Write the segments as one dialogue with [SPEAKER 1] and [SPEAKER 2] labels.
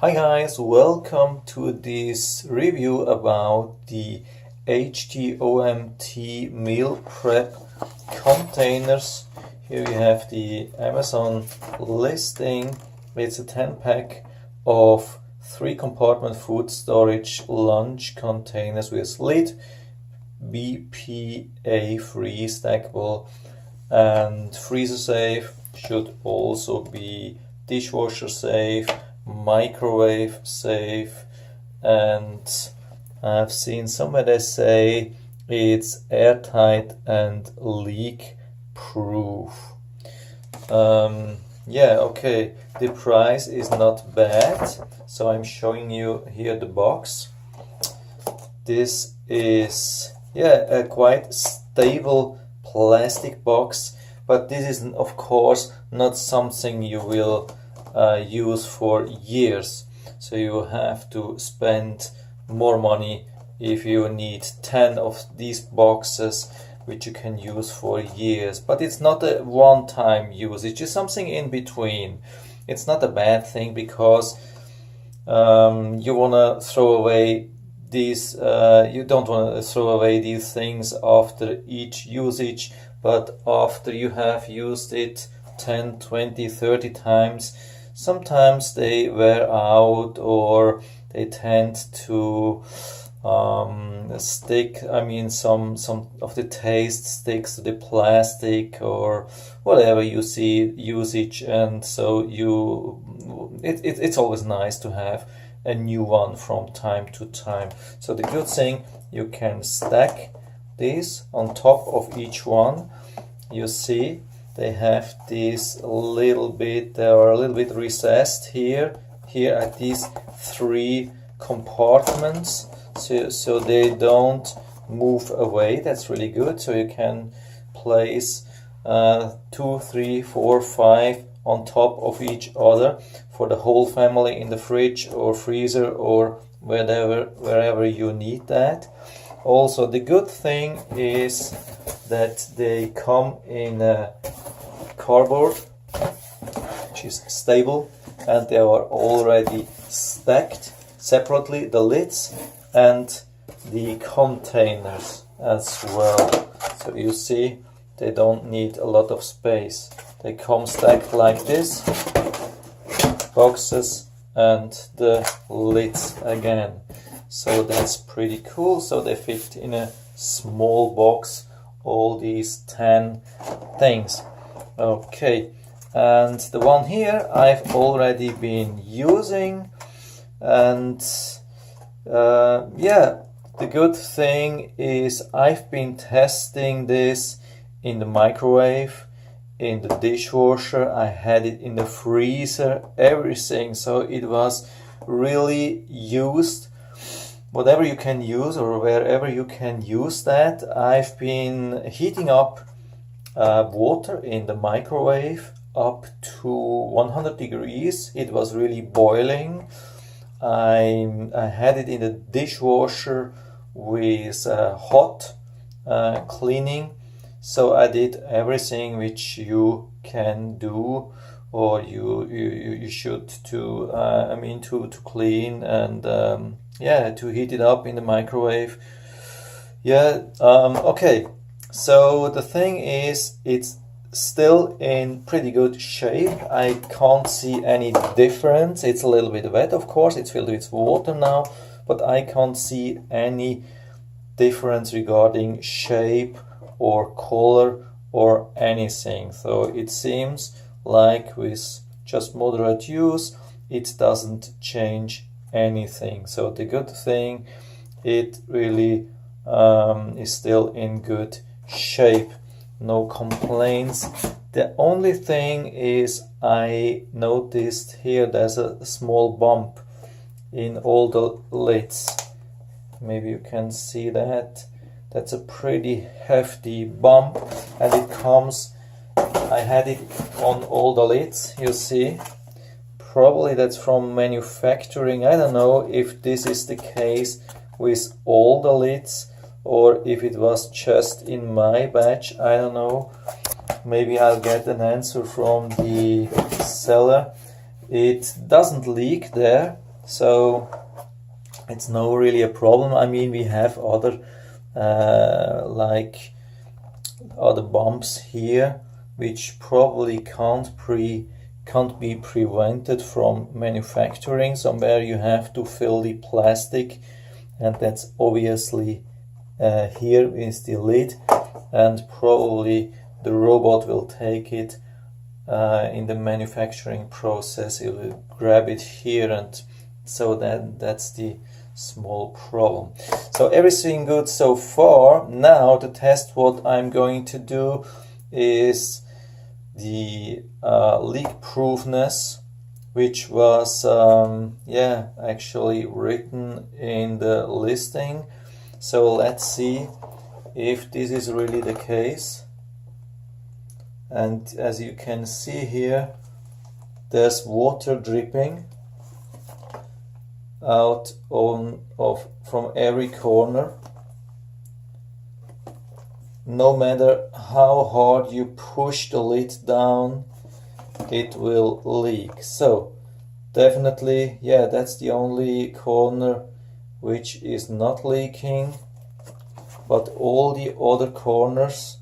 [SPEAKER 1] Hi guys, welcome to this review about the Htomt meal prep containers. Here we have the Amazon listing. It's a 10-pack of 3-compartment food storage lunch containers with lid, BPA-free, stackable and freezer safe. Should also be dishwasher safe, microwave safe, and I've seen somewhere they say it's airtight and leak proof. Yeah, okay, the price is not bad, so I'm showing you here the box. This is a quite stable plastic box, but this is of course not something you will use for years, so you have to spend more money if you need 10 of these boxes which you can use for years. But it's not a one-time use, it's just something in between. It's not a bad thing because you want to throw away these you don't want to throw away these things after each usage, but after you have used it 10, 20, 30 times, sometimes they wear out or they tend to stick. I mean, some of the taste sticks to the plastic or whatever you see usage, and so it's always nice to have a new one from time to time. So the good thing, you can stack these on top of each one. You see they have this little bit, they are a little bit recessed here at these 3 compartments, so they don't move away. That's really good. So you can place 2, 3, 4, 5 on top of each other for the whole family in the fridge or freezer or wherever you need that. Also, the good thing is that they come in a cardboard, which is stable, and they are already stacked separately, the lids and the containers as well. So you see, they don't need a lot of space. They come stacked like this, boxes and the lids again. So that's pretty cool. So they fit in a small box, all these 10 things. Okay, and the one here I've already been using, and the good thing is I've been testing this in the microwave, in the dishwasher, I had it in the freezer, everything. So it was really used. Whatever you can use or wherever you can use that. I've been heating up water in the microwave up to 100 degrees. It was really boiling. I had it in the dishwasher with hot cleaning. So I did everything which you can do or you should to to clean and to heat it up in the microwave. Okay, so the thing is, it's still in pretty good shape. I can't see any difference. It's a little bit wet, of course, it's filled with water now, but I can't see any difference regarding shape or color or anything. So it seems like with just moderate use it doesn't change anything. So the good thing, it really is still in good shape, no complaints. The only thing is, I noticed here there's a small bump in all the lids. Maybe you can see that. That's a pretty hefty bump, and it comes, I had it on all the lids, you see. Probably that's from manufacturing. I don't know if this is the case with all the lids or if it was just in my batch. I don't know. Maybe I'll get an answer from the seller. It doesn't leak there. So it's no really a problem. I mean, we have other like other bumps here which probably can't be prevented from manufacturing. Somewhere you have to fill the plastic, and that's obviously here is the lid, and probably the robot will take it in the manufacturing process. It will grab it here, and so that's the small problem. So everything good so far. Now to test, what I'm going to do is the leak proofness, which was actually written in the listing. So let's see if this is really the case. And as you can see here, there's water dripping out from every corner. No matter how hard you push the lid down, it will leak. So definitely, yeah, that's the only corner which is not leaking, but all the other corners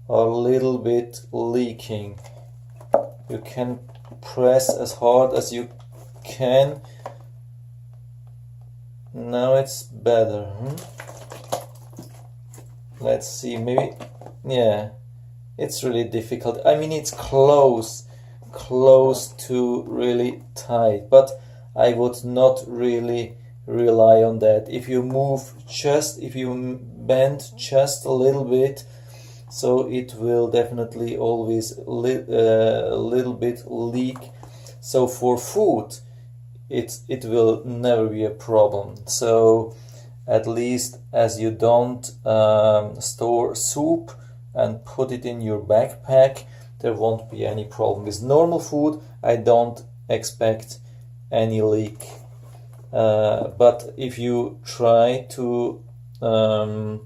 [SPEAKER 1] are a little bit leaking. You can press as hard as you can. Now it's better. Let's see, maybe, yeah, it's really difficult. I mean, it's close to really tight, but I would not really rely on that. If you bend just a little bit, so it will definitely always a little bit leak. So for food, it will never be a problem. So at least as you don't store soup and put it in your backpack, there won't be any problem. With normal food, I don't expect any leak. But if you try to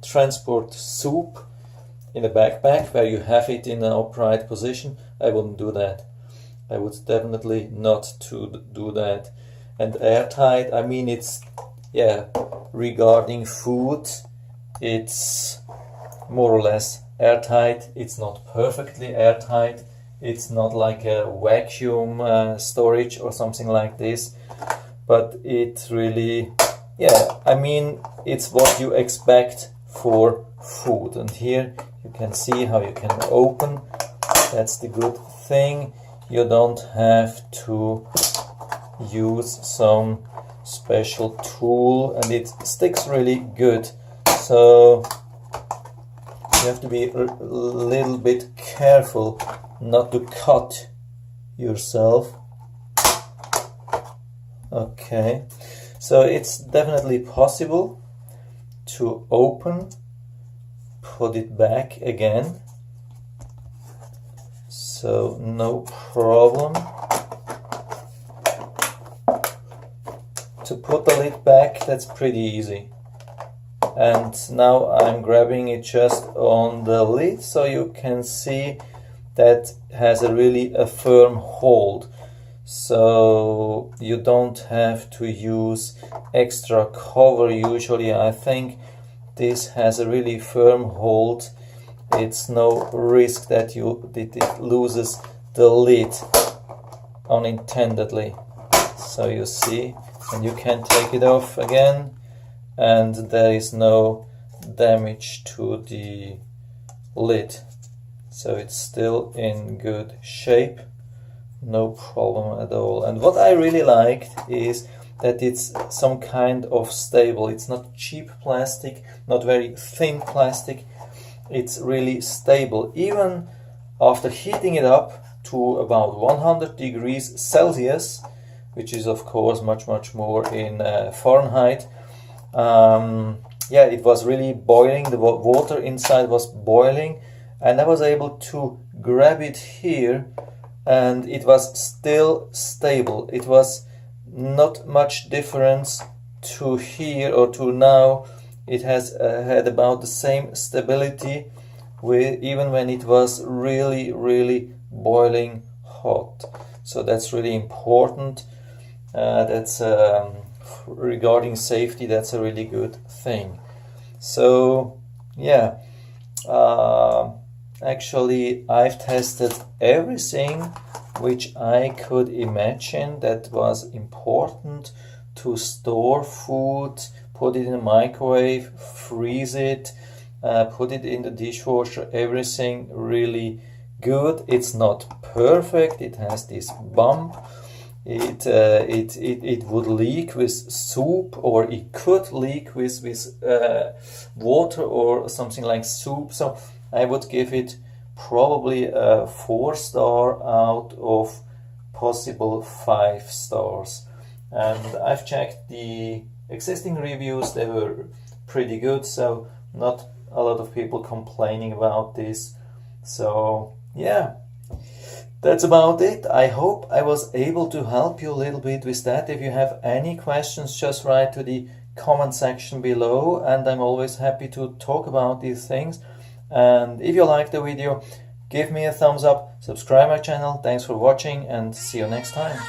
[SPEAKER 1] transport soup in a backpack where you have it in an upright position, I wouldn't do that. I would definitely not do that. And airtight, I mean, it's, yeah, regarding food, it's more or less airtight. It's not perfectly airtight. It's not like a vacuum storage or something like this, but it really, yeah, I mean, it's what you expect for food. And here you can see how you can open. That's the good thing. You don't have to use some special tool, and it sticks really good. So you have to be a little bit careful not to cut yourself. Okay, so it's definitely possible to open, put it back again, so no problem. To put the lid back, that's pretty easy. And now I'm grabbing it just on the lid, so you can see that has a firm hold. So you don't have to use extra cover usually. I think this has a really firm hold. It's no risk that it loses the lid unintendedly. So you see, and you can take it off again, and there is no damage to the lid. So it's still in good shape, no problem at all. And what I really liked is that it's some kind of stable. It's not cheap plastic, not very thin plastic. It's really stable. Even after heating it up to about 100 degrees Celsius, which is of course much more in Fahrenheit, yeah, it was really boiling. The water inside was boiling, and I was able to grab it here, and it was still stable. It was not much difference to here or to now. It has had about the same stability even when it was really boiling hot. So that's really important. That's regarding safety, that's a really good thing. So yeah, actually I've tested everything which I could imagine that was important to store food, put it in a microwave, freeze it, put it in the dishwasher, everything really good. It's not perfect, it has this bump. It would leak with soup, or it could leak with water or something like soup. So I would give it probably a 4-star out of possible 5 stars. And I've checked the existing reviews, they were pretty good, so not a lot of people complaining about this. So yeah, that's about it. I hope I was able to help you a little bit with that. If you have any questions, just write to the comment section below, and I'm always happy to talk about these things. And if you like the video, give me a thumbs up, subscribe my channel. Thanks for watching, and see you next time.